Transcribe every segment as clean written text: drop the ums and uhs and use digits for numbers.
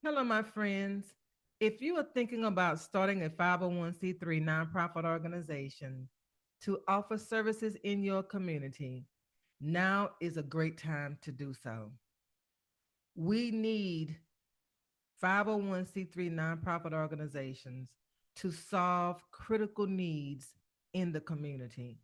Hello, my friends. If you are thinking about starting a 501c3 nonprofit organization to offer services in your community, now is a great time to do so. We need 501c3 nonprofit organizations to solve critical needs in the community.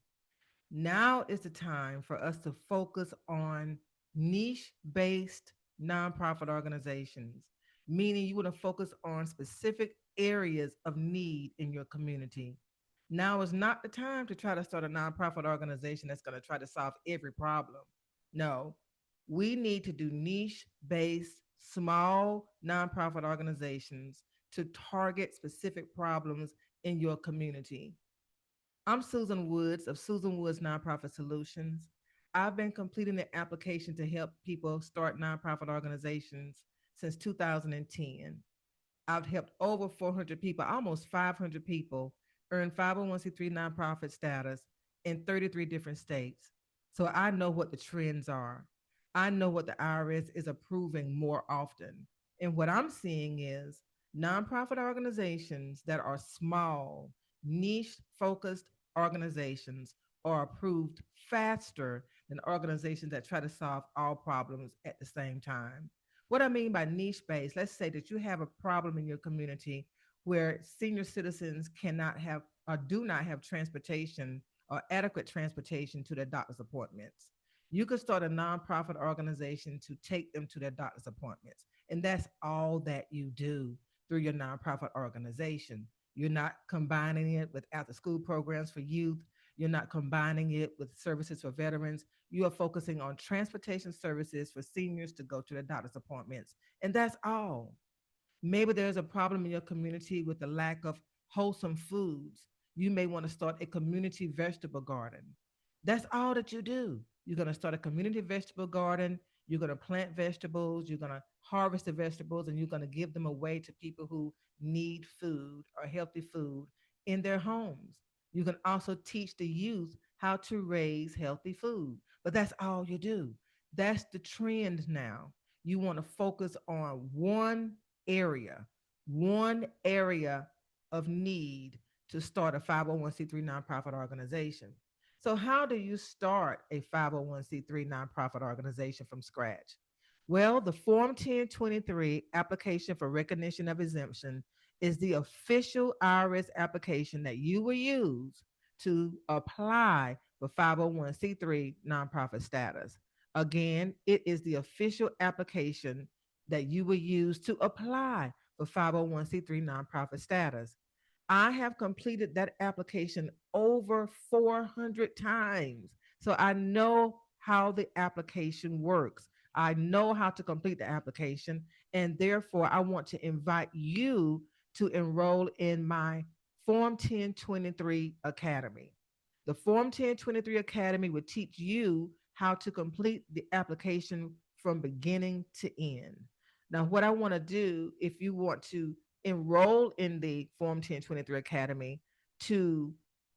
Now is the time for us to focus on niche based nonprofit organizations, meaning you want to focus on specific areas of need in your community. Now is not the time to try to start a nonprofit organization that's going to try to solve every problem. No, we need to do niche based, small nonprofit organizations to target specific problems in your community. I'm Susan Woods of Susan Woods Nonprofit Solutions. I've been completing the application to help people start nonprofit organizations since 2010. I've helped over 400 people, almost 500 people, earn 501c3 nonprofit status in 33 different states. So I know what the trends are. I know what the IRS is approving more often. And what I'm seeing is nonprofit organizations that are small, niche focused organizations are approved faster than organizations that try to solve all problems at the same time. What I mean by niche based, let's say that you have a problem in your community where senior citizens cannot have or do not have transportation or adequate transportation to their doctor's appointments. You could start a nonprofit organization to take them to their doctor's appointments. And that's all that you do through your nonprofit organization. You're not combining it with after school programs for youth. You're not combining it with services for veterans. You are focusing on transportation services for seniors to go to their doctor's appointments. And that's all. Maybe there's a problem in your community with the lack of wholesome foods. You may want to start a community vegetable garden. That's all that you do. You're going to start a community vegetable garden. You're going to plant vegetables. You're going to harvest the vegetables and you're going to give them away to people who need food or healthy food in their homes. You can also teach the youth how to raise healthy food, but that's all you do. That's the trend now. You want to focus on one area of need to start a 501c3 nonprofit organization. So, how do you start a 501c3 nonprofit organization from scratch? Well, the Form 1023 application for recognition of exemption is the official IRS application that you will use to apply for 501c3 nonprofit status. Again, it is the official application that you will use to apply for 501c3 nonprofit status. I have completed that application over 400 times. So I know how the application works. I know how to complete the application. And therefore, I want to invite you to enroll in my Form 1023 Academy. The Form 1023 Academy will teach you how to complete the application from beginning to end. Now, what I want to do, if you want to enroll in the Form 1023 Academy to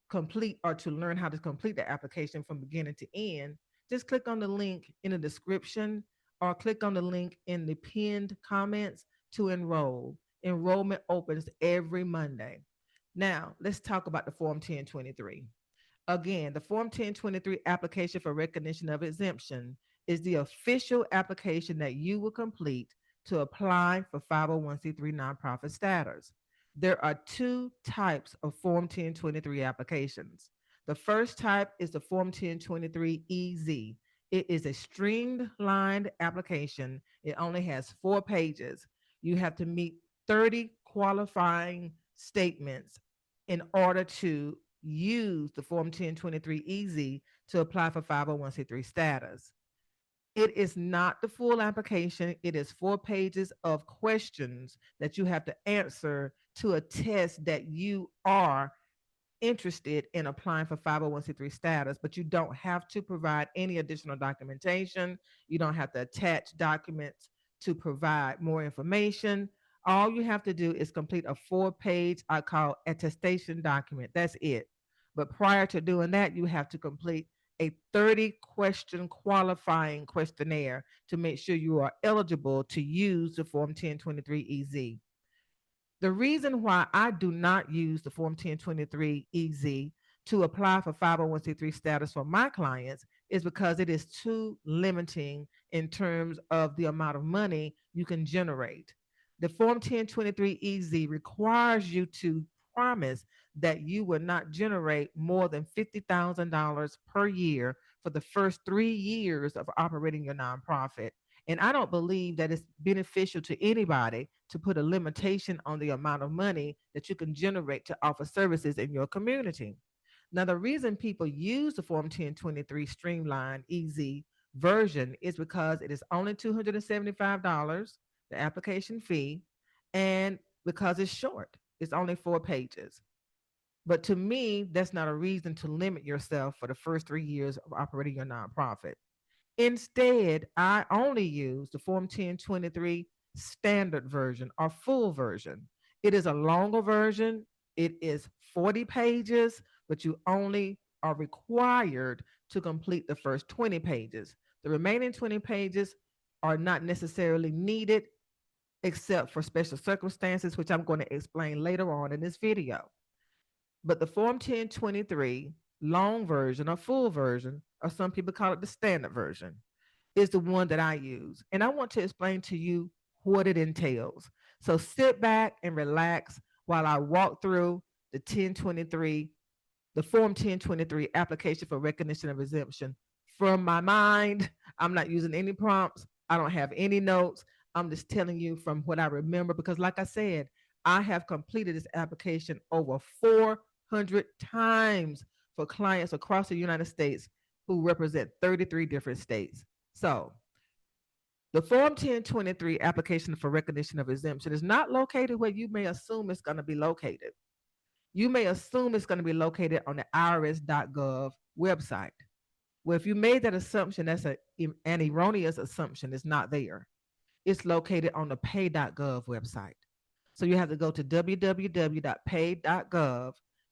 complete or to learn how to complete the application from beginning to end, just click on the link in the description or click on the link in the pinned comments to enroll. Enrollment opens every Monday. Now, let's talk about the Form 1023. Again, the Form 1023 application for recognition of exemption is the official application that you will complete to apply for 501c3 nonprofit status. There are two types of Form 1023 applications. The first type is the Form 1023 EZ. It is a streamlined application. It only has 4 pages. You have to meet 30 qualifying statements in order to use the Form 1023 EZ to apply for 501c3 status. It is not the full application. It is 4 pages of questions that you have to answer to attest that you are interested in applying for 501c3 status, but you don't have to provide any additional documentation. You don't have to attach documents to provide more information. All you have to do is complete a 4 page, I call attestation document. That's it. But prior to doing that, you have to complete a 30-question qualifying questionnaire to make sure you are eligible to use the Form 1023-EZ. The reason why I do not use the Form 1023-EZ to apply for 501c3 status for my clients is because it is too limiting in terms of the amount of money you can generate. The Form 1023-EZ requires you to promise that you will not generate more than $50,000 per year for the first 3 years of operating your nonprofit. And I don't believe that it's beneficial to anybody to put a limitation on the amount of money that you can generate to offer services in your community. Now, the reason people use the Form 1023 Streamline EZ version is because it is only $275, the application fee, and because it's short, it's only 4 pages. But to me, that's not a reason to limit yourself for the first 3 years of operating your nonprofit. Instead, I only use the Form 1023 standard version or full version. It is a longer version. It is 40 pages, but you only are required to complete the first 20 pages. The remaining 20 pages are not necessarily needed except for special circumstances, which I'm going to explain later on in this video. But the Form 1023 long version or full version, or some people call it the standard version, is the one that I use. And I want to explain to you what it entails. So sit back and relax while I walk through the 1023, the Form 1023 application for recognition of exemption from my mind. I'm not using any prompts. I don't have any notes. I'm just telling you from what I remember because, like I said, I have completed this application over 400 times for clients across the United States who represent 33 different states. So, the Form 1023 application for recognition of exemption is not located where you may assume it's going to be located. You may assume it's going to be located on the IRS.gov website. Well, if you made that assumption, that's an erroneous assumption. It's not there. It's located on the pay.gov website. So you have to go to www.pay.gov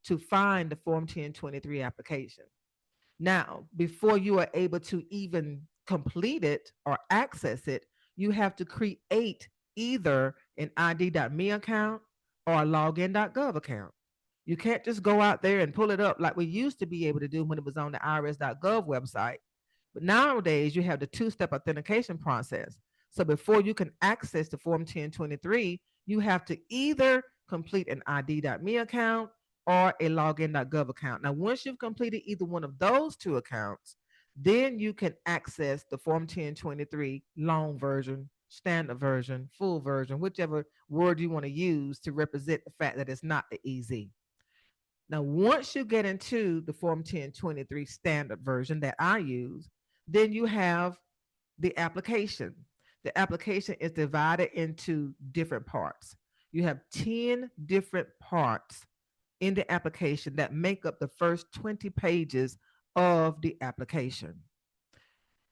to find the Form 1023 application. Now, before you are able to even complete it or access it, you have to create either an ID.me account or a login.gov account. You can't just go out there and pull it up like we used to be able to do when it was on the IRS.gov website. But nowadays, you have the two-step authentication process. So before you can access the Form 1023, you have to either complete an ID.me account or a login.gov account. Now, once you've completed either one of those two accounts, then you can access the Form 1023 long version, standard version, full version, whichever word you want to use to represent the fact that it's not the EZ. Now, once you get into the Form 1023 standard version that I use, then you have the application. The application is divided into different parts. You have 10 different parts in the application that make up the first 20 pages of the application.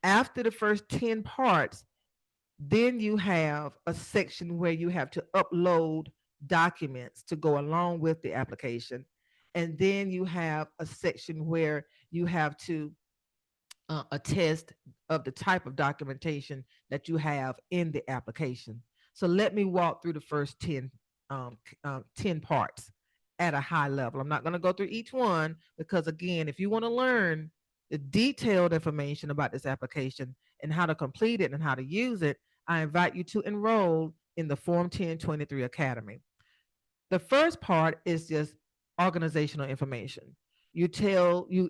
After the first 10 parts, then you have a section where you have to upload documents to go along with the application. And then you have a section where you have to attest of the type of documentation that you have in the application. So let me walk through the first 10 parts at a high level. I'm not going to go through each one because, again, if you want to learn the detailed information about this application and how to complete it and how to use it, I invite you to enroll in the Form 1023 Academy. The first part is just organizational information. You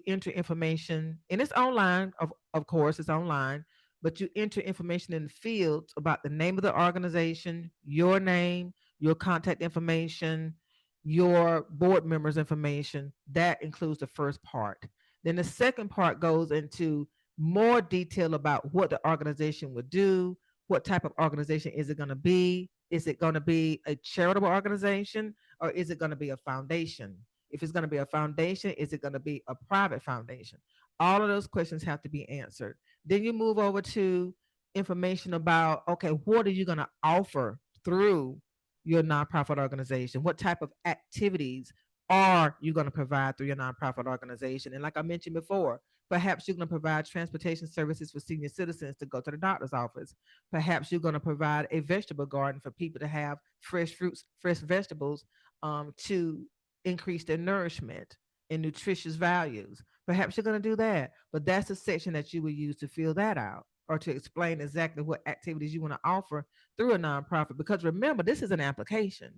enter information, and it's online, of course, it's online, but you enter information in the fields about the name of the organization, your name, your contact information, your board members' information. That includes the first part. Then the second part goes into more detail about what the organization would do, what type of organization is it going to be? Is it going to be a charitable organization or is it going to be a foundation? If it's going to be a foundation, is it going to be a private foundation? All of those questions have to be answered. Then you move over to information about, okay, what are you going to offer through your nonprofit organization? What type of activities are you going to provide through your nonprofit organization? And like I mentioned before, Perhaps you're going to provide transportation services for senior citizens to go to the doctor's office. Perhaps you're going to provide a vegetable garden for people to have fresh fruits, fresh vegetables to increase their nourishment and nutritious values. Perhaps you're going to do that, but that's the section that you will use to fill that out or to explain exactly what activities you want to offer through a nonprofit. Because remember, this is an application.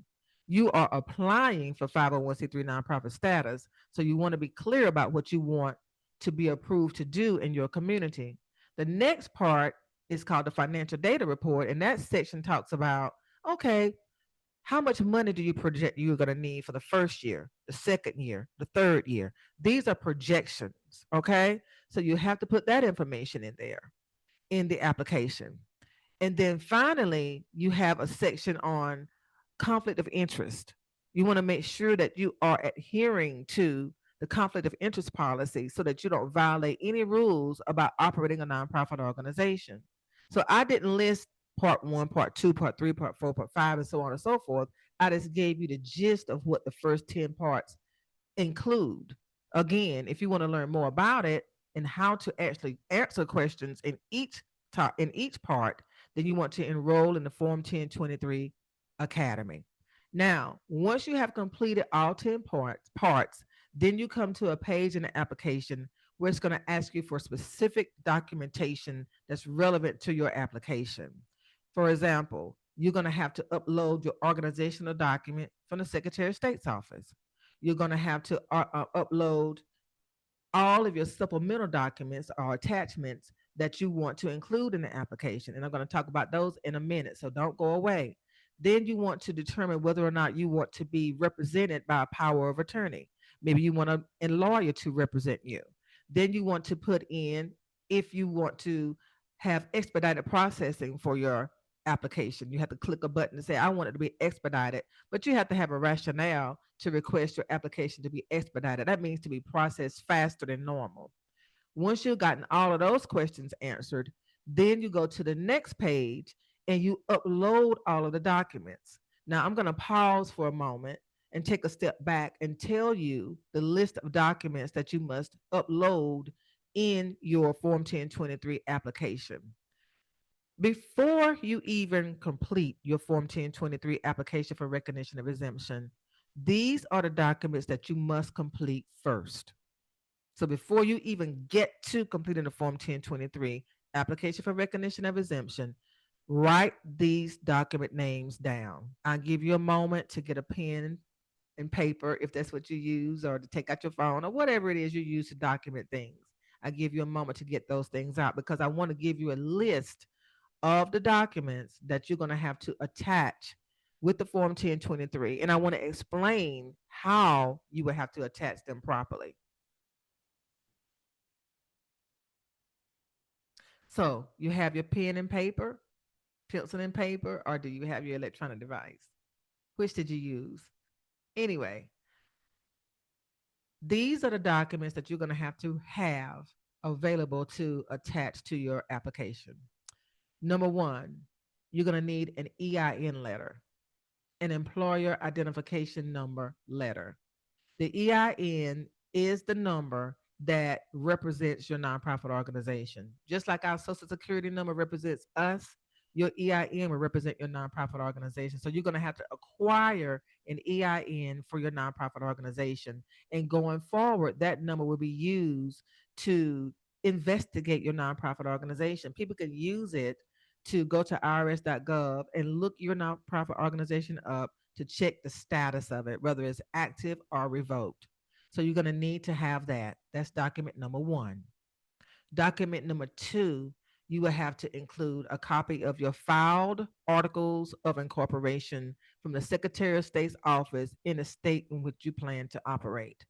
You are applying for 501c3 nonprofit status. So you want to be clear about what you want to be approved to do in your community. The next part is called the financial data report. And that section talks about, okay, how much money do you project you're going to need for the first year, the second year, the third year? These are projections, okay? So you have to put that information in there in the application. And then finally, you have a section on conflict of interest. You want to make sure that you are adhering to the conflict of interest policy so that you don't violate any rules about operating a nonprofit organization. So I didn't list part one, part two, part three, part four, part five, and so on and so forth. I just gave you the gist of what the first 10 parts include. Again, if you want to learn more about it and how to actually answer questions in each part, then you want to enroll in the Form 1023 Academy. Now, once you have completed all 10 parts, then you come to a page in the application where it's going to ask you for specific documentation that's relevant to your application. For example, you're going to have to upload your organizational document from the Secretary of State's office. You're going to have to upload all of your supplemental documents or attachments that you want to include in the application. And I'm going to talk about those in a minute, so don't go away. Then you want to determine whether or not you want to be represented by a power of attorney. Maybe you want a lawyer to represent you. Then you want to put in if you want to have expedited processing for your application. You have to click a button and say, I want it to be expedited, but you have to have a rationale to request your application to be expedited. That means to be processed faster than normal. Once you've gotten all of those questions answered, then you go to the next page and you upload all of the documents. Now, I'm going to pause for a moment and take a step back and tell you the list of documents that you must upload in your Form 1023 application. Before you even complete your Form 1023 application for recognition of exemption, these are the documents that you must complete first. So before you even get to completing the Form 1023 application for recognition of exemption, write these document names down. I'll give you a moment to get a pen and paper if that's what you use, or to take out your phone or whatever it is you use to document things. I give you a moment to get those things out because I want to give you a list of the documents that you're going to have to attach with the Form 1023. And I want to explain how you would have to attach them properly. So you have your pen and paper, pencil and paper, or do you have your electronic device? Which did you use? Anyway, these are the documents that you're going to have available to attach to your application. Number one, you're going to need an EIN letter, an employer identification number letter. The EIN is the number that represents your nonprofit organization. Just like our social security number represents us, your EIN will represent your nonprofit organization. So you're going to have to acquire an EIN for your nonprofit organization. And going forward, that number will be used to investigate your nonprofit organization. People can use it to go to irs.gov and look your nonprofit organization up to check the status of it, whether it's active or revoked. So you're going to need to have that. That's document number one. Document number two, you will have to include a copy of your filed articles of incorporation from the Secretary of State's office in the state in which you plan to operate.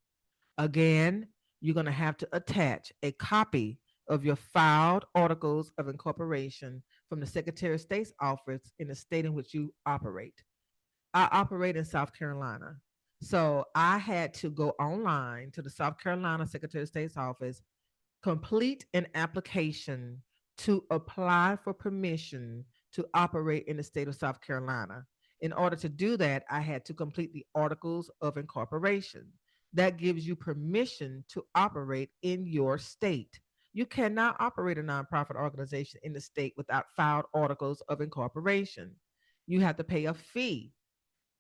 Again, you're going to have to attach a copy of your filed articles of incorporation from the Secretary of State's office in the state in which you operate. I operate in South Carolina. So I had to go online to the South Carolina Secretary of State's office, complete an application to apply for permission to operate in the state of South Carolina. In order to do that, I had to complete the articles of incorporation. That gives you permission to operate in your state. You cannot operate a nonprofit organization in the state without filed articles of incorporation. You have to pay a fee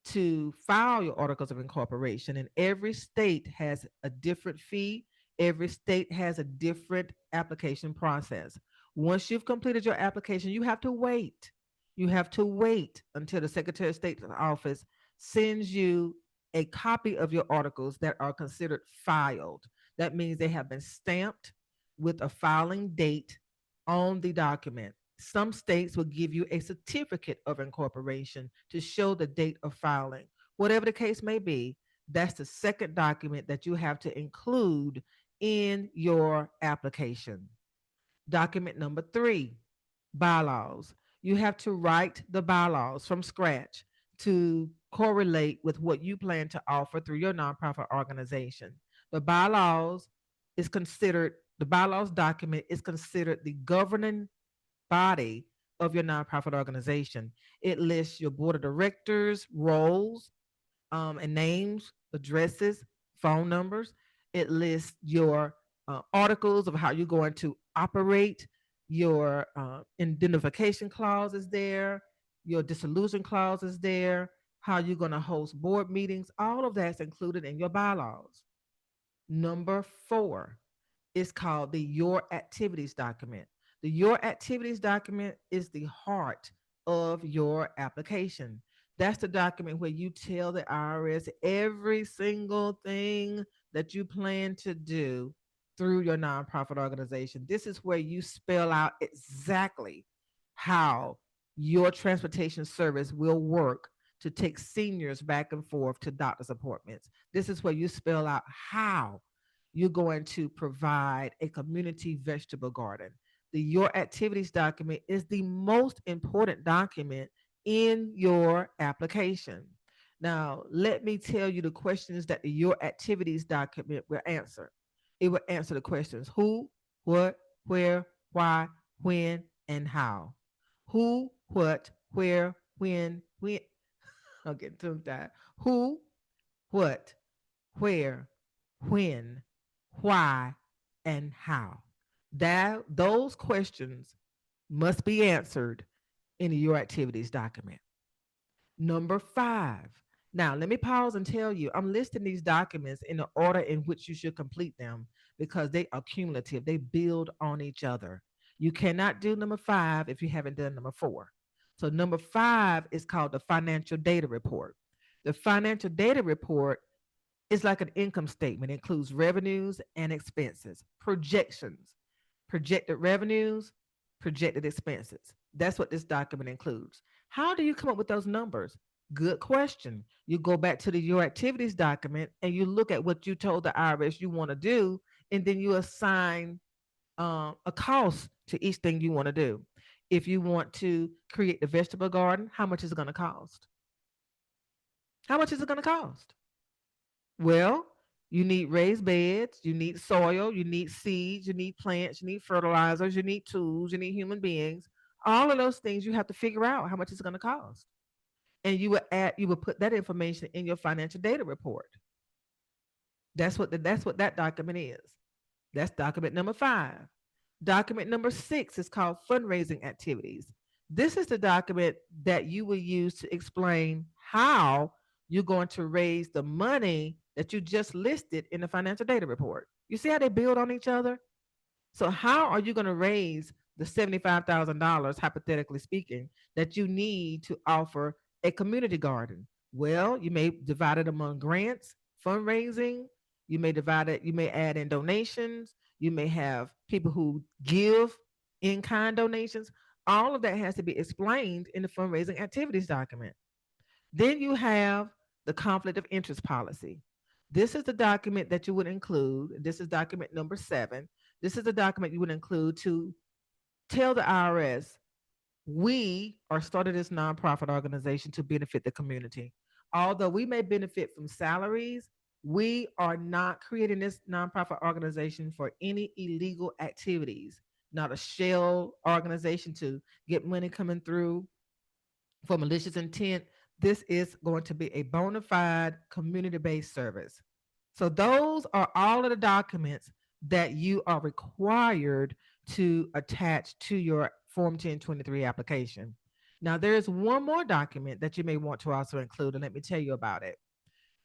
to file your articles of incorporation, and every state has a different fee. Every state has a different application process. Once you've completed your application, you have to wait. You have to wait until the Secretary of State's office sends you a copy of your articles that are considered filed. That means they have been stamped with a filing date on the document. Some states will give you a certificate of incorporation to show the date of filing. Whatever the case may be, that's the second document that you have to include in your application. Document number 3, bylaws. You have to write the bylaws from scratch to correlate with what you plan to offer through your nonprofit organization. The bylaws the bylaws document is considered the governing body of your nonprofit organization. It lists your board of directors, roles, and names, addresses, phone numbers. It lists your articles of how you're going to operate. Your indemnification clause is there. Your dissolution clause is there. How you're going to host board meetings. All of that's included in your bylaws. Number 4 is called the Your Activities document. The Your Activities document is the heart of your application. That's the document where you tell the IRS every single thing that you plan to do through your nonprofit organization. This is where you spell out exactly how your transportation service will work to take seniors back and forth to doctor's appointments. This is where you spell out how you're going to provide a community vegetable garden. The Your Activities document is the most important document in your application. Now, let me tell you the questions that the Your Activities document will answer. It will answer the questions who, what, where, why, when, and how. Who, what, where, when. I'll get tongue tied. Who, what, where, when, why, and how. Those questions must be answered in your activities document. Number 5. Now, let me pause and tell you, I'm listing these documents in the order in which you should complete them because they are cumulative. They build on each other. You cannot do number 5 if you haven't done number 4. So number 5 is called the financial data report. The financial data report is like an income statement. It includes revenues and expenses, projections, projected revenues, projected expenses. That's what this document includes. How do you come up with those numbers? Good question. You go back to the Your Activities document and you look at what you told the IRS you want to do, and then you assign a cost to each thing you want to do. If you want to create the vegetable garden, how much is it going to cost? How much is it going to cost? Well, you need raised beds, you need soil, you need seeds, you need plants, you need fertilizers, you need tools, you need human beings. All of those things you have to figure out how much it's going to cost. And you would put that information in your financial data report. That's what that document is. That's document number 5. Document number 6 is called fundraising activities. This is the document that you will use to explain how you're going to raise the money that you just listed in the financial data report. You see how they build on each other? So, how are you going to raise the $75,000, hypothetically speaking, that you need to offer a community garden? Well, you may divide it among grants, fundraising. You may add in donations. You may have people who give in kind donations. All of that has to be explained in the fundraising activities document. Then you have the conflict of interest policy. This is the document that you would include. This is document number 7. This is the document you would include to tell the IRS, we are starting this nonprofit organization to benefit the community. Although we may benefit from salaries, we are not creating this nonprofit organization for any illegal activities, not a shell organization to get money coming through for malicious intent. This is going to be a bona fide community based service. So those are all of the documents that you are required to attach to your Form 1023 application. Now, there's one more document that you may want to also include, and let me tell you about it.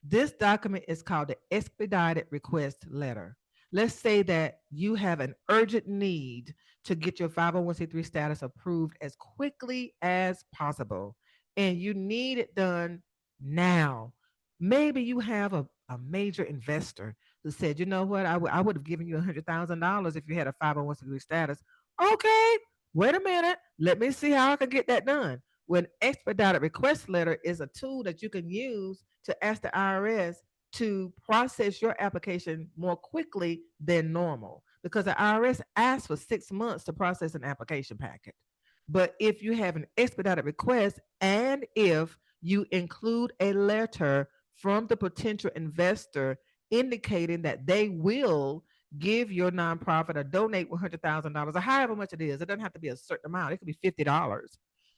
This document is called the expedited request letter. Let's say that you have an urgent need to get your 501c3 status approved as quickly as possible, and you need it done now. Maybe you have a major investor who said, you know what, I would have given you $100,000 if you had a 501c3 status. Okay, wait a minute. Let me see how I can get that done. When expedited request letter is a tool that you can use to ask the IRS to process your application more quickly than normal, because the IRS asks for 6 months to process an application packet. But if you have an expedited request and if you include a letter from the potential investor indicating that they will give your nonprofit or donate $100,000 or however much it is, it doesn't have to be a certain amount, it could be $50.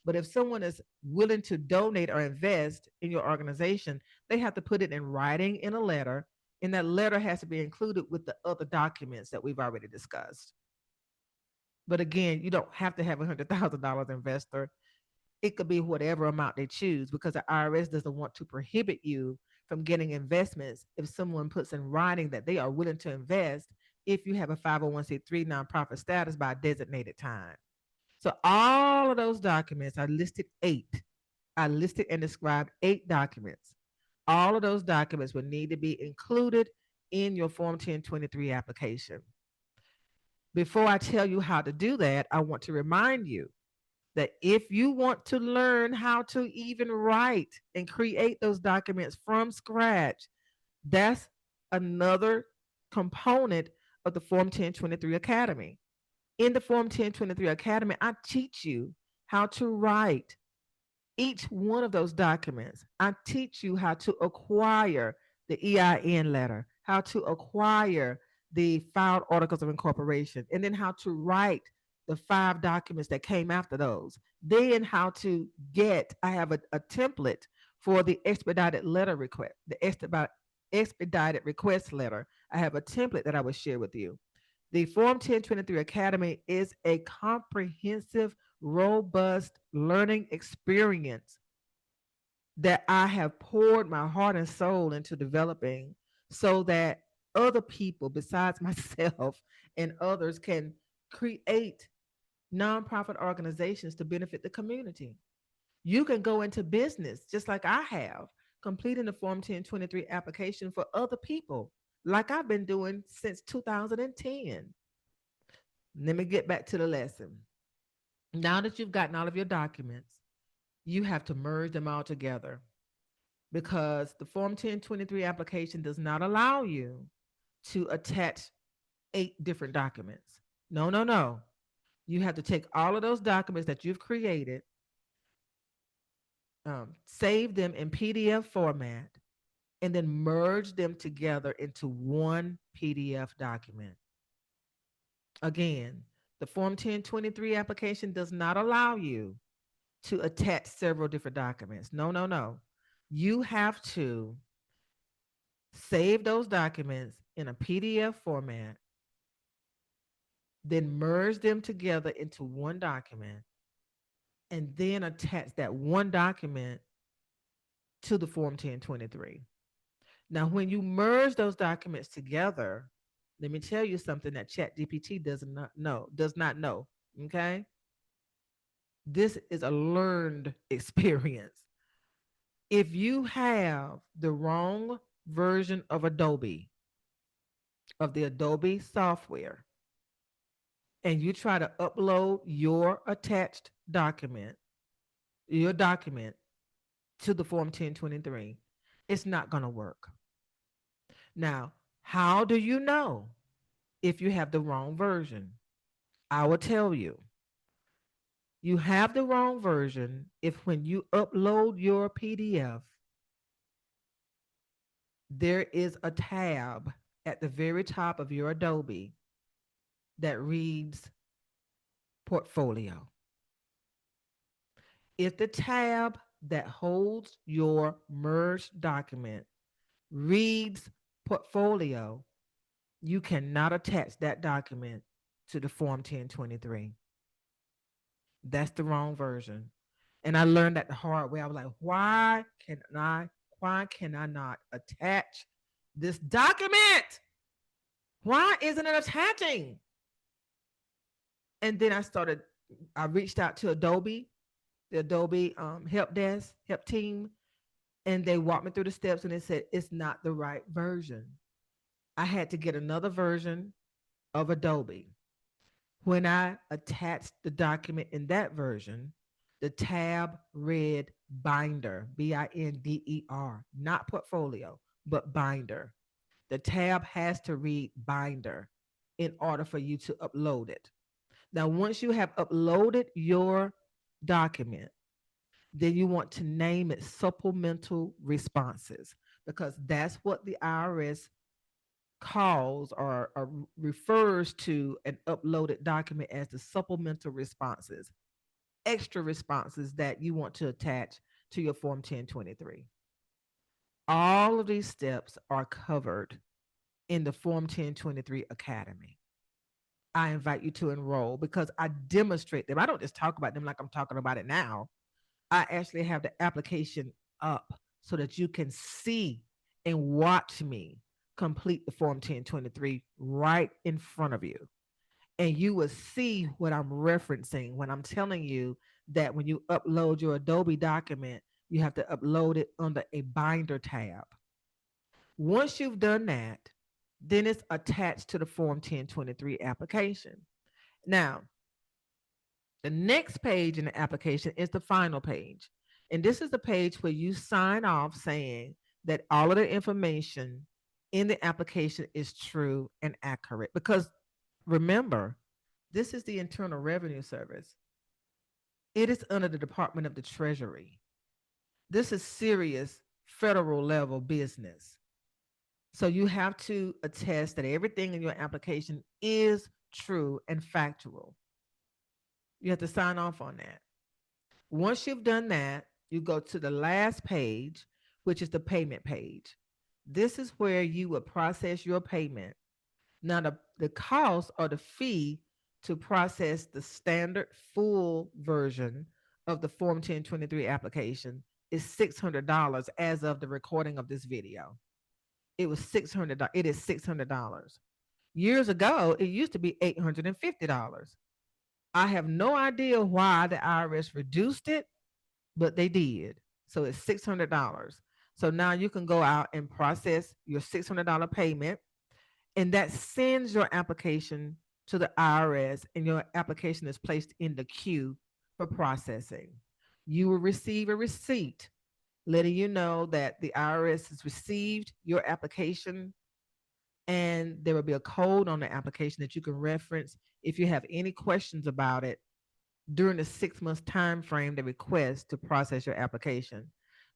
But if someone is willing to donate or invest in your organization, they have to put it in writing in a letter, and that letter has to be included with the other documents that we've already discussed. But again, you don't have to have $100,000 investor. It could be whatever amount they choose, because the IRS doesn't want to prohibit you from getting investments if someone puts in writing that they are willing to invest if you have a 501c3 nonprofit status by a designated time. So all of those documents, I listed eight. I listed and described eight documents. All of those documents would need to be included in your Form 1023 application. Before I tell you how to do that, I want to remind you that if you want to learn how to even write and create those documents from scratch, that's another component of the Form 1023 Academy. In the Form 1023 Academy, I teach you how to write each one of those documents. I teach you how to acquire the EIN letter, how to acquire the filed articles of incorporation, and then how to write the 5 documents that came after those. Then how to get, I have a template for the expedited letter request, the expedited request letter. I have a template that I will share with you. The Form 1023 Academy is a comprehensive, robust learning experience that I have poured my heart and soul into developing so that other people besides myself and others can create nonprofit organizations to benefit the community. You can go into business just like I have, completing the Form 1023 application for other people, like I've been doing since 2010. Let me get back to the lesson. Now that you've gotten all of your documents, you have to merge them all together, because the Form 1023 application does not allow you to attach 8 different documents. No, no, no. You have to take all of those documents that you've created, save them in PDF format, and then merge them together into one PDF document. Again, the Form 1023 application does not allow you to attach several different documents. No, no, no. You have to save those documents in a PDF format, then merge them together into one document, and then attach that one document to the Form 1023. Now, when you merge those documents together, let me tell you something that ChatGPT does not know. Okay. This is a learned experience. If you have the wrong version of of the Adobe software, and you try to upload your attached your document to the Form 1023, it's not going to work. Now, how do you know if you have the wrong version? I will tell you. You have the wrong version if when you upload your PDF, there is a tab at the very top of your Adobe that reads portfolio. If the tab that holds your merged document reads portfolio, you cannot attach that document to the Form 1023. That's the wrong version. And I learned that the hard way. I was like, why can I not attach this document? Why isn't it attaching? And then I reached out to Adobe, the Adobe help team, and they walked me through the steps and they said it's not the right version. I had to get another version of Adobe. When I attached the document in that version, the tab read binder, binder, not portfolio, but binder. The tab has to read binder in order for you to upload it. Now, once you have uploaded your document, then you want to name it supplemental responses because that's what the IRS calls or refers to an uploaded document as the supplemental responses, extra responses that you want to attach to your Form 1023. All of these steps are covered in the Form 1023 Academy. I invite you to enroll because I demonstrate them. I don't just talk about them like I'm talking about it now. I actually have the application up so that you can see and watch me complete the Form 1023 right in front of you. And you will see what I'm referencing when I'm telling you that when you upload your Adobe document, you have to upload it under a binder tab. Once you've done that, then it's attached to the Form 1023 application. Now, the next page in the application is the final page. And this is the page where you sign off saying that all of the information in the application is true and accurate. Because remember, this is the Internal Revenue Service. It is under the Department of the Treasury. This is serious federal level business. So you have to attest that everything in your application is true and factual. You have to sign off on that. Once you've done that, you go to the last page, which is the payment page. This is where you will process your payment. Now, the cost or the fee to process the standard full version of the Form 1023 application is $600 as of the recording of this video. It was $600. It is $600. Years ago, it used to be $850. I have no idea why the IRS reduced it, but they did. So it's $600. So now you can go out and process your $600 payment, and that sends your application to the IRS, and your application is placed in the queue for processing. You will receive a receipt letting you know that the IRS has received your application, and there will be a code on the application that you can reference if you have any questions about it during the 6 month time frame they request to process your application.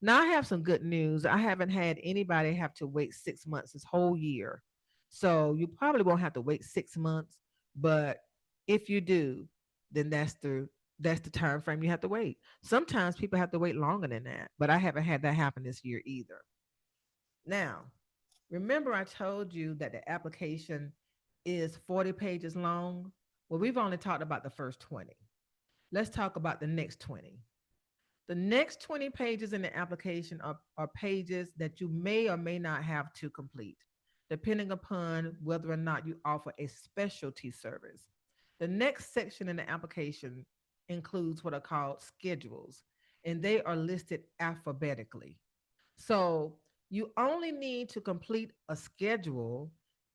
Now I have some good news. I haven't had anybody have to wait 6 months this whole year. So you probably won't have to wait 6 months, but if you do, then that's the time frame you have to wait. Sometimes people have to wait longer than that, but I haven't had that happen this year either. Now, remember I told you that the application is 40 pages long? Well, we've only talked about the first 20. Let's talk about the next 20. The next 20 pages in the application are pages that you may or may not have to complete, depending upon whether or not you offer a specialty service. The next section in the application includes what are called schedules, and they are listed alphabetically. So you only need to complete a schedule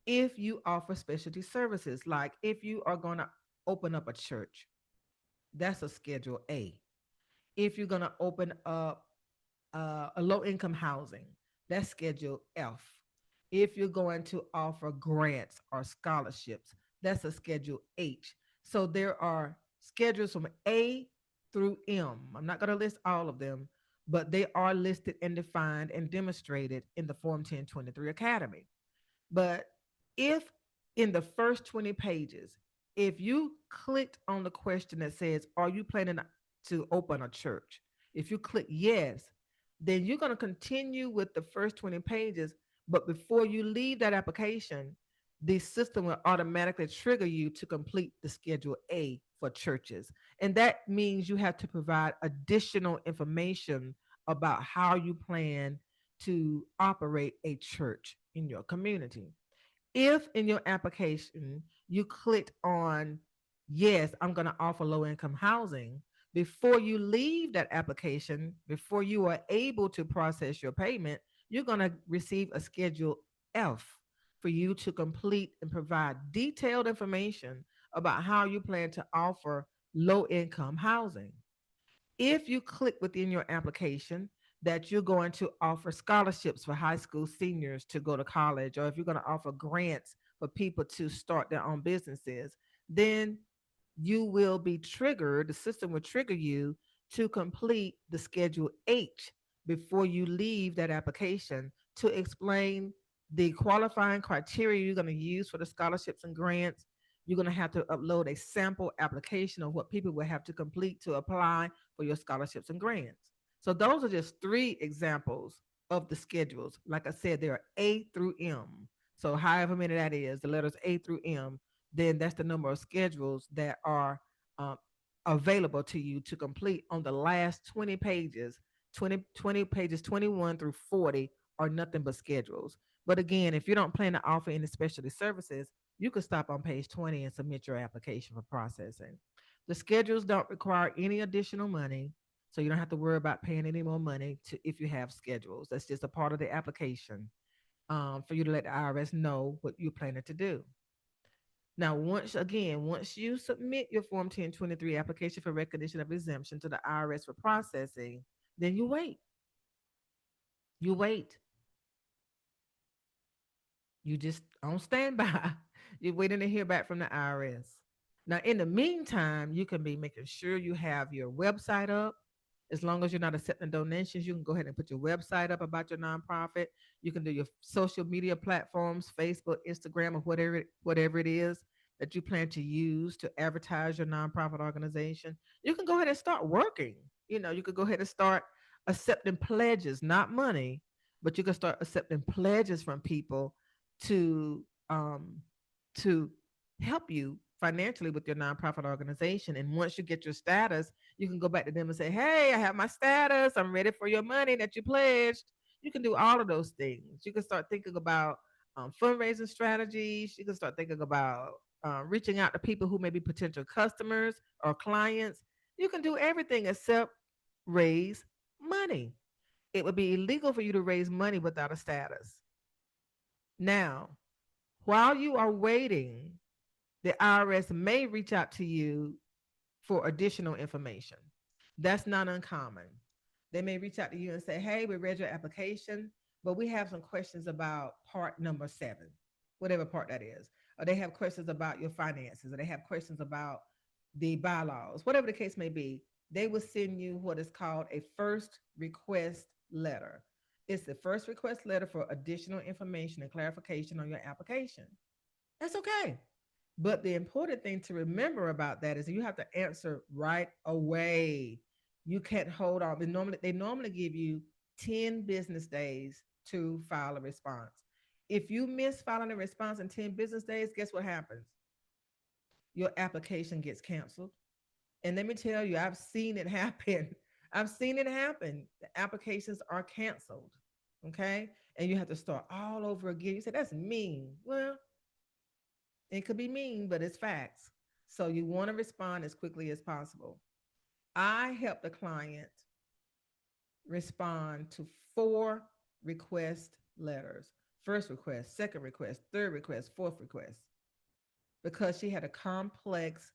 if you offer specialty services, like if you are going to open up a church, that's a Schedule A. If you're going to open up a low income housing, that's Schedule F. If you're going to offer grants or scholarships, that's a Schedule H. So there are schedules from A through M. I'm not going to list all of them, but they are listed and defined and demonstrated in the Form 1023 Academy. But if in the first 20 pages, if you clicked on the question that says, are you planning to open a church? If you click yes, then you're going to continue with the first 20 pages. But before you leave that application, the system will automatically trigger you to complete the Schedule A for churches. And that means you have to provide additional information about how you plan to operate a church in your community. If in your application you clicked on, yes, I'm going to offer low income housing, before you leave that application, before you are able to process your payment, you're going to receive a Schedule F for you to complete and provide detailed information about how you plan to offer low income housing. If you click within your application that you're going to offer scholarships for high school seniors to go to college, or if you're going to offer grants for people to start their own businesses, then you will be triggered, the system will trigger you to complete the Schedule H before you leave that application to explain the qualifying criteria you're going to use for the scholarships and grants. You're going to have to upload a sample application of what people will have to complete to apply for your scholarships and grants. So those are just three examples of the schedules. Like I said, there are A through M. So however many that is, the letters A through M, then that's the number of schedules that are um, available to you to complete on the last 20 pages. 20 pages 21 through 40 are nothing but schedules. But again, if you don't plan to offer any specialty services, you could stop on page 20 and submit your application for processing. The schedules don't require any additional money, so you don't have to worry about paying any more money to if you have schedules. That's just a part of the application for you to let the IRS know what you're planning to do. Now, once you submit your Form 1023 application for recognition of exemption to the IRS for processing, then you wait. You wait. You just on standby. You're waiting to hear back from the IRS. Now, in the meantime, you can be making sure you have your website up. As long as you're not accepting donations, you can go ahead and put your website up about your nonprofit. You can do your social media platforms, Facebook, Instagram, or whatever it is that you plan to use to advertise your nonprofit organization. You can go ahead and start working. You could go ahead and start accepting pledges, not money, but you can start accepting pledges from people to um, to help you financially with your nonprofit organization. And once you get your status, you can go back to them and say, "Hey, I have my status. I'm ready for your money that you pledged." You can do all of those things. You can start thinking about fundraising strategies. You can start thinking about reaching out to people who may be potential customers or clients. You can do everything except raise money. It would be illegal for you to raise money without a status. Now, while you are waiting, the IRS may reach out to you for additional information. That's not uncommon. They may reach out to you and say, "Hey, we read your application, but we have some questions about part number 7, whatever part that is." Or they have questions about your finances, or they have questions about the bylaws, whatever the case may be. They will send you what is called a first request letter. It's the first request letter for additional information and clarification on your application. That's okay. But the important thing to remember about that is you have to answer right away. You can't hold on. They normally give you 10 business days to file a response. If you miss filing a response in 10 business days, guess what happens? Your application gets canceled. And let me tell you, I've seen it happen. I've seen it happen. The applications are canceled. Okay. And you have to start all over again. You say, "That's mean." Well, it could be mean, but it's facts. So you want to respond as quickly as possible. I help the client respond to 4 request letters: first request, second request, third request, fourth request, because she had a complex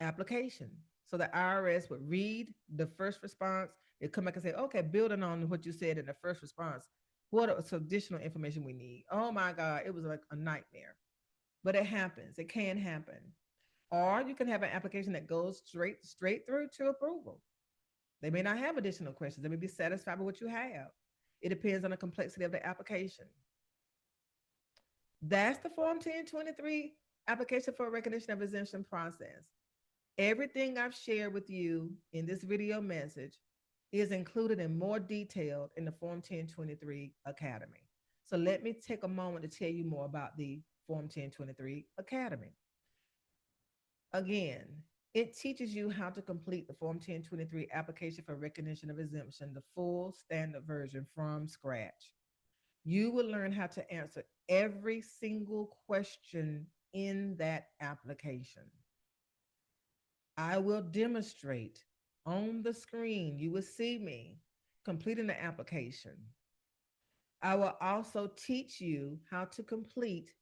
application. So the IRS would read the first response. They'd come back and say, "Okay, building on what you said in the first response, what are some additional information we need?" Oh my God, it was like a nightmare. But it happens. It can happen. Or you can have an application that goes straight through to approval. They may not have additional questions. They may be satisfied with what you have. It depends on the complexity of the application. That's the Form 1023 application for recognition of exemption process. Everything I've shared with you in this video message is included in more detail in the Form 1023 Academy. So let me take a moment to tell you more about the Form 1023 Academy. Again, it teaches you how to complete the Form 1023 application for recognition of exemption, the full standard version from scratch. You will learn how to answer every single question in that application. I will demonstrate on the screen. You will see me completing the application. I will also teach you how to complete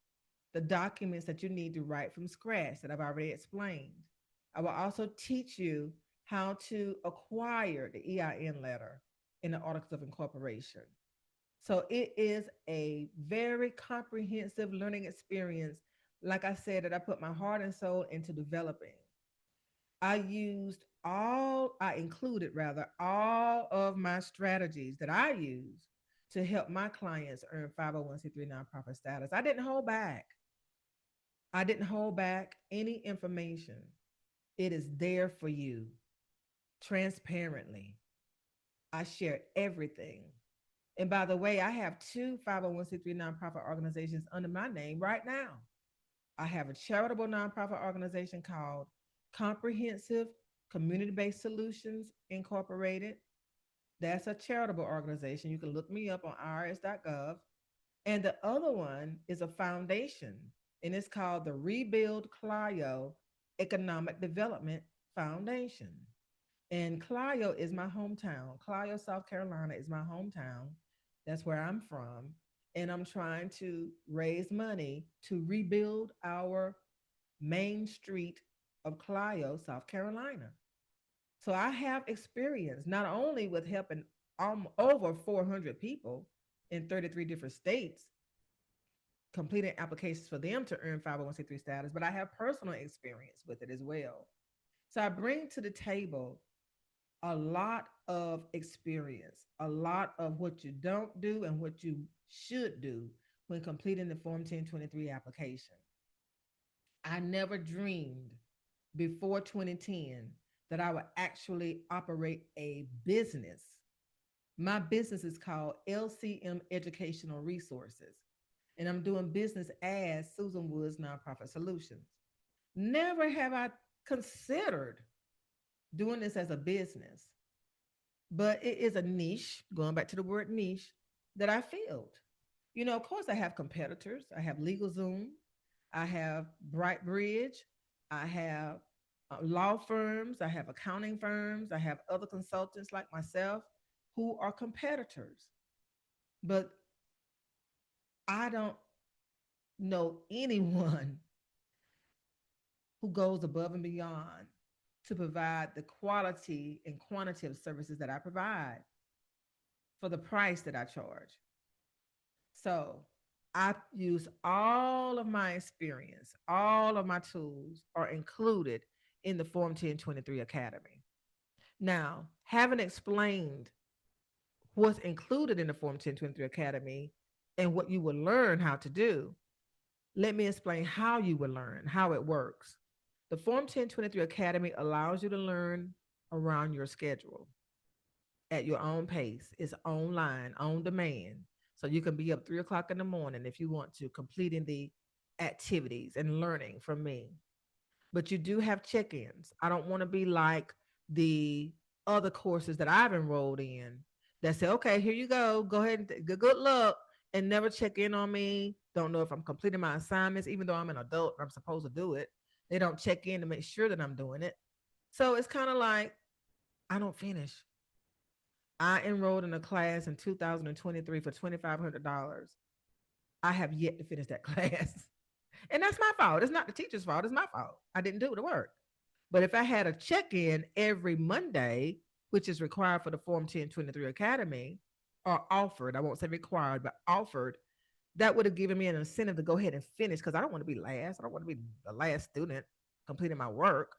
the documents that you need to write from scratch that I've already explained. I will also teach you how to acquire the EIN letter in the Articles of Incorporation. So it is a very comprehensive learning experience, like I said, that I put my heart and soul into developing. I included rather, all of my strategies that I use to help my clients earn 501c3 nonprofit status. I didn't hold back any information. It is there for you transparently. I share everything. And by the way, I have two 501c3 nonprofit organizations under my name right now. I have a charitable nonprofit organization called Comprehensive Community Based Solutions Incorporated. That's a charitable organization. You can look me up on irs.gov. And the other one is a foundation, and it's called the Rebuild Clio Economic Development Foundation. And Clio is my hometown. Clio, South Carolina is my hometown. That's where I'm from. And I'm trying to raise money to rebuild our main street of Clio, South Carolina. So I have experience not only with helping over 400 people in 33 different states completing applications for them to earn 501c3 status, but I have personal experience with it as well. So I bring to the table a lot of experience, a lot of what you don't do and what you should do when completing the Form 1023 application. I never dreamed before 2010 that I would actually operate a business. My business is called LCM Educational Resources, and I'm doing business as Susan Woods Nonprofit Solutions. Never have I considered doing this as a business, but it is a niche, going back to the word niche, that I filled. You know, of course, I have competitors. I have LegalZoom, I have BrightBridge, I have law firms, I have accounting firms, I have other consultants like myself who are competitors. But I don't know anyone who goes above and beyond to provide the quality and quantity of services that I provide for the price that I charge. So I use all of my experience, all of my tools are included in the Form 1023 Academy. Now, having explained what's included in the Form 1023 Academy and what you will learn how to do, let me explain how you will learn, how it works. The Form 1023 Academy allows you to learn around your schedule at your own pace. It's online, on demand. So you can be up 3 o'clock in the morning if you want to, completing the activities and learning from me. But you do have check ins. I don't want to be like the other courses that I've enrolled in that say, okay, here you go. Go ahead and good luck, and never check in on me. Don't know if I'm completing my assignments, even though I'm an adult and I'm supposed to do it. They don't check in to make sure that I'm doing it. So it's kind of like I don't finish. I enrolled in a class in 2023 for $2,500. I have yet to finish that class. And that's my fault. It's not the teacher's fault. It's my fault. I didn't do the work. But if I had a check in every Monday, which is required for the Form 1023 Academy, or offered, I won't say required, but offered, that would have given me an incentive to go ahead and finish because I don't want to be last. I don't want to be the last student completing my work.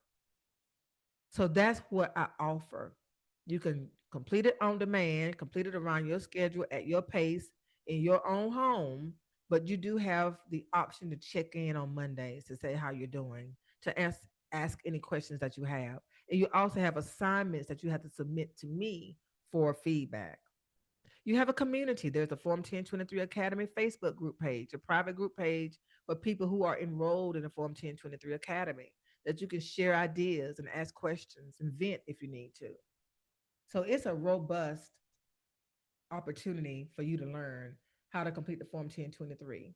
So that's what I offer. You can complete it on demand, complete it around your schedule at your pace in your own home, but you do have the option to check in on Mondays to say how you're doing, to ask any questions that you have. And you also have assignments that you have to submit to me for feedback. You have a community. There's a Form 1023 Academy Facebook group page, a private group page for people who are enrolled in the Form 1023 Academy that you can share ideas and ask questions and vent if you need to. So it's a robust opportunity for you to learn how to complete the Form 1023.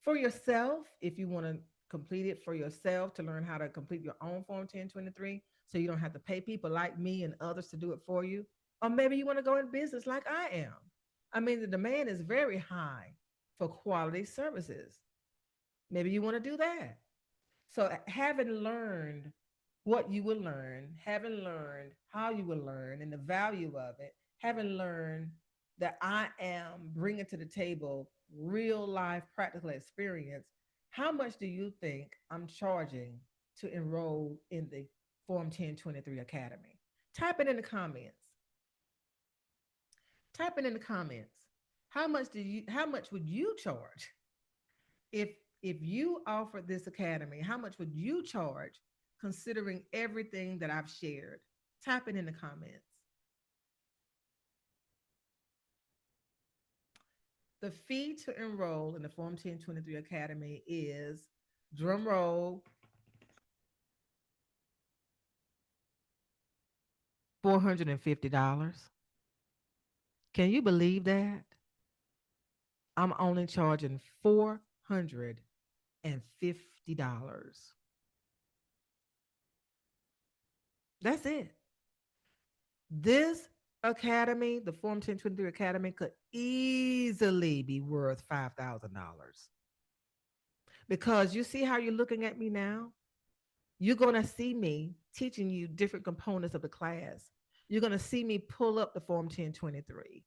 For yourself, if you want to complete it for yourself to learn how to complete your own Form 1023 so you don't have to pay people like me and others to do it for you. Or maybe you want to go in business like I am. I mean, the demand is very high for quality services. Maybe you want to do that. So, having learned what you will learn, having learned how you will learn and the value of it, having learned that I am bringing to the table real life practical experience, how much do you think I'm charging to enroll in the Form 1023 Academy? Type it in the comments. Type it in the comments. How much would you charge if you offered this academy? How much would you charge considering everything that I've shared? Type it in the comments. The fee to enroll in the Form 1023 Academy is, drum roll, $450. Can you believe that? I'm only charging $450. That's it. This academy, the Form 1023 Academy, could easily be worth $5,000. Because you see how you're looking at me now? You're going to see me teaching you different components of the class. You're going to see me pull up the Form 1023.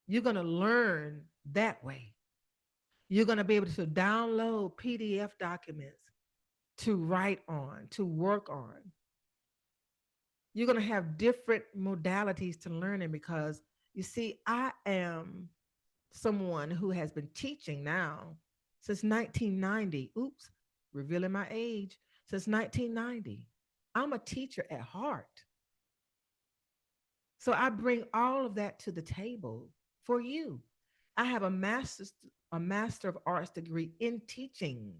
You're going to learn that way. You're going to be able to download PDF documents to write on, to work on. You're going to have different modalities to learning because you see, I am someone who has been teaching now since 1990. Oops, revealing my age. Since 1990. I'm a teacher at heart. So I bring all of that to the table for you. I have a master of arts degree in teaching.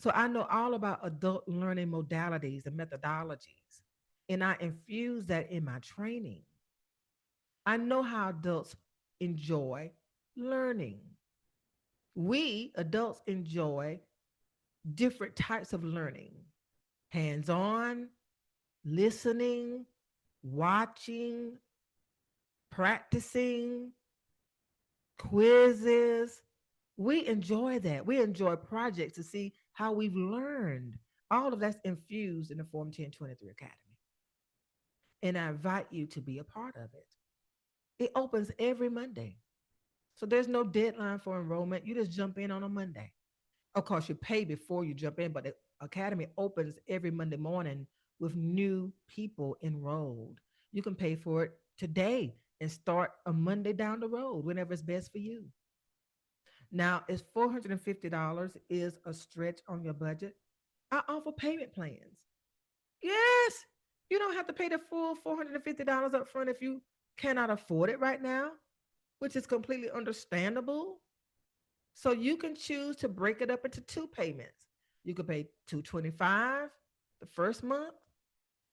So I know all about adult learning modalities and methodologies. And I infuse that in my training. I know how adults enjoy learning. We adults enjoy different types of learning: hands on, listening, watching, practicing, quizzes. We enjoy that. We enjoy projects to see how we've learned. All of that's infused in the Form 1023 Academy. And I invite you to be a part of it. It opens every Monday. So there's no deadline for enrollment. You just jump in on a Monday. Of course, you pay before you jump in, but the academy opens every Monday morning with new people enrolled. You can pay for it today and start a Monday down the road whenever it's best for you. Now, is $450 is a stretch on your budget? I offer payment plans. Yes, you don't have to pay the full $450 up front if you cannot afford it right now, which is completely understandable. So you can choose to break it up into two payments. You could pay $225 the first month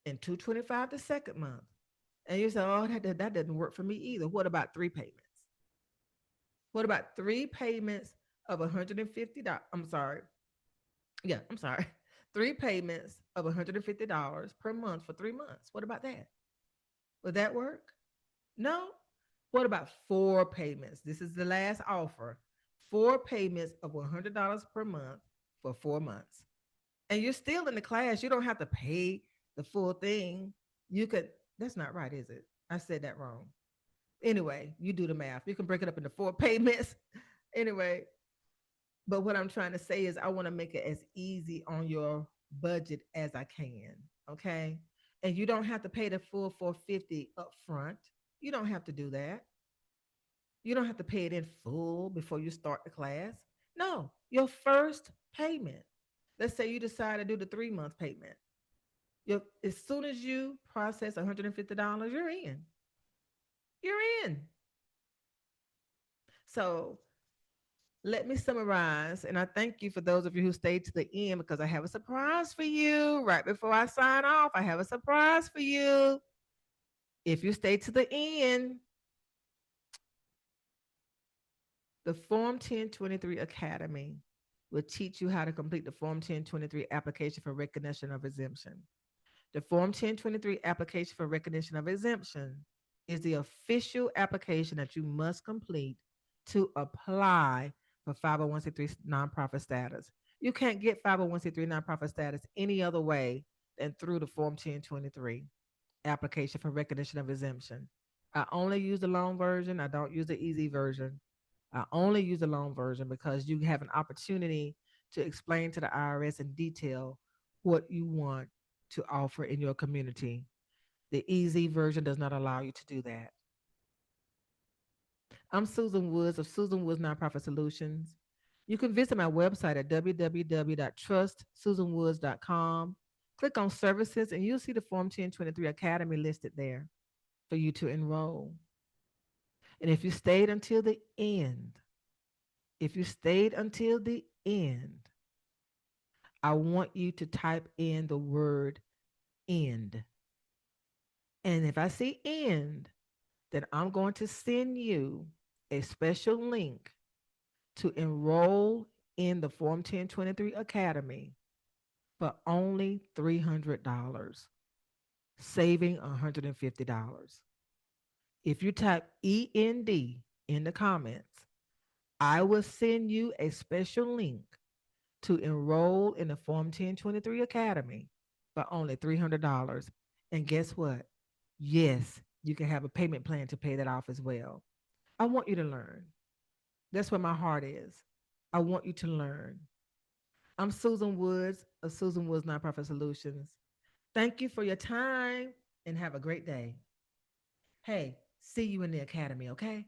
and $225 the second month. And you say, oh, that doesn't work for me either. What about three payments? What about three payments of $150? I'm sorry. Yeah, I'm sorry. Three payments of $150 per month for 3 months. What about that? Would that work? No. What about four payments? This is the last offer. Four payments of $100 per month for 4 months. And you're still in the class. You don't have to pay the full thing. You could, that's not right, is it? I said that wrong. Anyway, you do the math. You can break it up into four payments. Anyway, but what I'm trying to say is I want to make it as easy on your budget as I can. Okay. And you don't have to pay the full 450 up front. You don't have to do that. You don't have to pay it in full before you start the class. No, your first payment. Let's say you decide to do the 3 month payment. As soon as you process $150, you're in. You're in. So let me summarize. And I thank you for those of you who stayed to the end because I have a surprise for you. Right before I sign off, I have a surprise for you. If you stay to the end, the Form 1023 Academy will teach you how to complete the Form 1023 application for recognition of exemption. The Form 1023 application for recognition of exemption is the official application that you must complete to apply for 501c3 nonprofit status. You can't get 501c3 nonprofit status any other way than through the Form 1023 application for recognition of exemption. I only use the long version. I don't use the easy version. I only use the long version because you have an opportunity to explain to the IRS in detail what you want to offer in your community. The easy version does not allow you to do that. I'm Susan Woods of Susan Woods Nonprofit Solutions. You can visit my website at www.trustsusanwoods.com. Click on services and you'll see the Form 1023 Academy listed there for you to enroll. And if you stayed until the end, if you stayed until the end, I want you to type in the word end. And if I see end, then I'm going to send you a special link to enroll in the Form 1023 Academy for only $300, saving $150. If you type END in the comments, I will send you a special link to enroll in the Form 1023 Academy for only $300. And guess what? Yes, you can have a payment plan to pay that off as well. I want you to learn. That's where my heart is. I want you to learn. I'm Susan Woods of Susan Woods Nonprofit Solutions. Thank you for your time and have a great day. Hey, see you in the academy, okay?